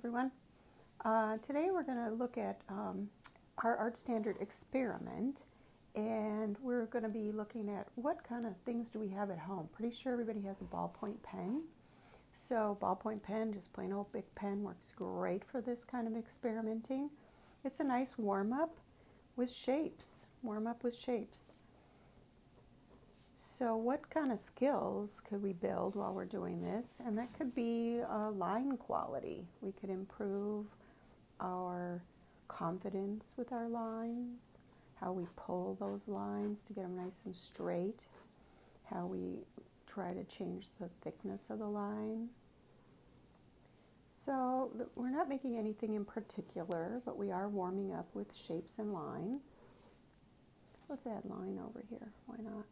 everyone. Today we're going to look at our art standard experiment, and we're going to be looking at what kind of things do we have at home. Pretty sure everybody has a ballpoint pen. So ballpoint pen, just plain old big pen, works great for this kind of experimenting. It's a nice warm-up with shapes. So what kind of skills could we build while we're doing this? And that could be line quality. We could improve our confidence with our lines, how we pull those lines to get them nice and straight, how we try to change the thickness of the line. So we're not making anything in particular, but we are warming up with shapes and line. Let's add line over here, why not?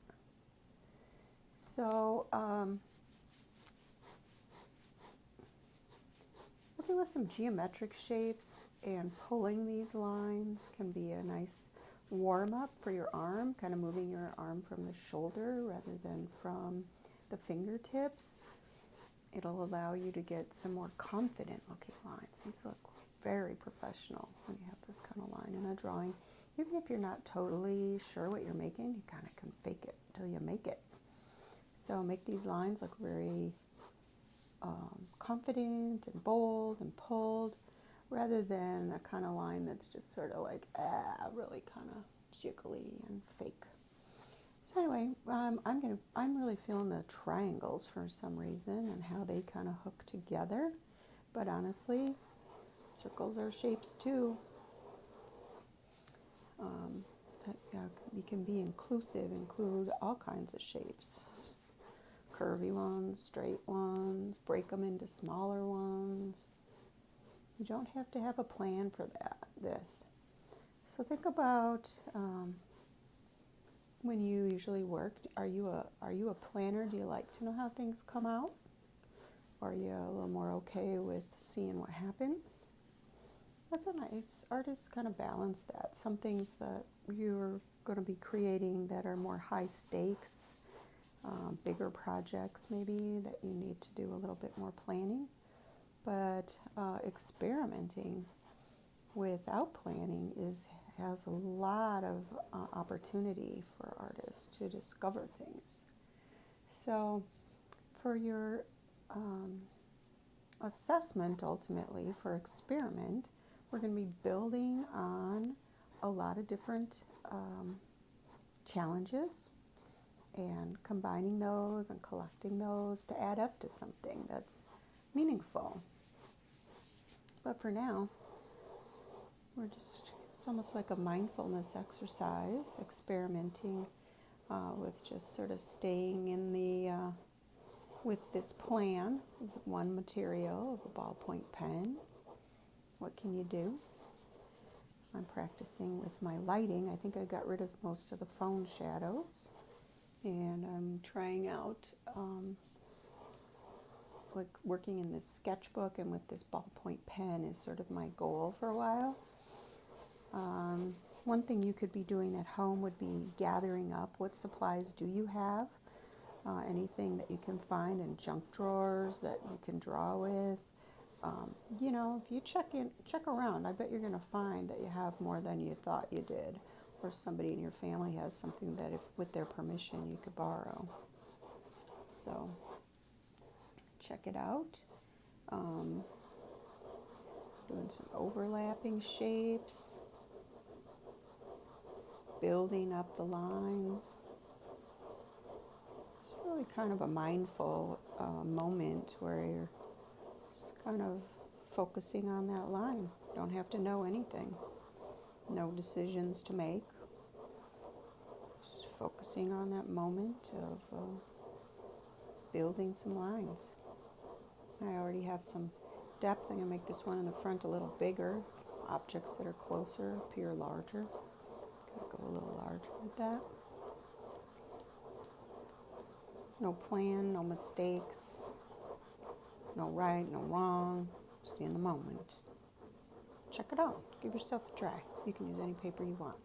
So, working with some geometric shapes and pulling these lines can be a nice warm-up for your arm, kind of moving your arm from the shoulder rather than from the fingertips. It'll allow you to get some more confident looking lines. These look very professional when you have this kind of line in a drawing. Even if you're not totally sure what you're making, you kind of can fake it until you make it. So make these lines look very confident and bold and pulled, rather than a kind of line that's just sort of like, really kind of jiggly and fake. So anyway, I'm really feeling the triangles for some reason and how they kind of hook together. But honestly, circles are shapes too. You can be inclusive, include all kinds of shapes. Curvy ones, straight ones, break them into smaller ones. You don't have to have a plan for this. So think about when you usually work. Are you a planner? Do you like to know how things come out? Or are you a little more okay with seeing what happens? That's a nice artist kind of balance that. Some things that you're going to be creating that are more high stakes, bigger projects maybe that you need to do a little bit more planning. But experimenting without planning has a lot of opportunity for artists to discover things. So for your assessment, ultimately, for experiment, we're going to be building on a lot of different challenges and combining those and collecting those to add up to something that's meaningful. But for now, it's almost like a mindfulness exercise, experimenting with just sort of staying in with this plan, with one material of a ballpoint pen. What can you do? I'm practicing with my lighting. I think I got rid of most of the phone shadows, and I'm trying out like working in this sketchbook and with this ballpoint pen is sort of my goal for a while. One thing you could be doing at home would be gathering up what supplies do you have, anything that you can find in junk drawers that you can draw with. If you check around, I bet you're going to find that you have more than you thought you did, or somebody in your family has something that, if with their permission, you could borrow. So check it out. Doing some overlapping shapes, building up the lines. It's really kind of a mindful moment where you're just kind of focusing on that line. You don't have to know anything. No decisions to make. Just focusing on that moment of building some lines. I already have some depth. I'm going to make this one in the front a little bigger. Objects that are closer appear larger. Going to go a little larger with that. No plan, no mistakes, no right, no wrong. Just in the moment. Check it out. Give yourself a try. You can use any paper you want.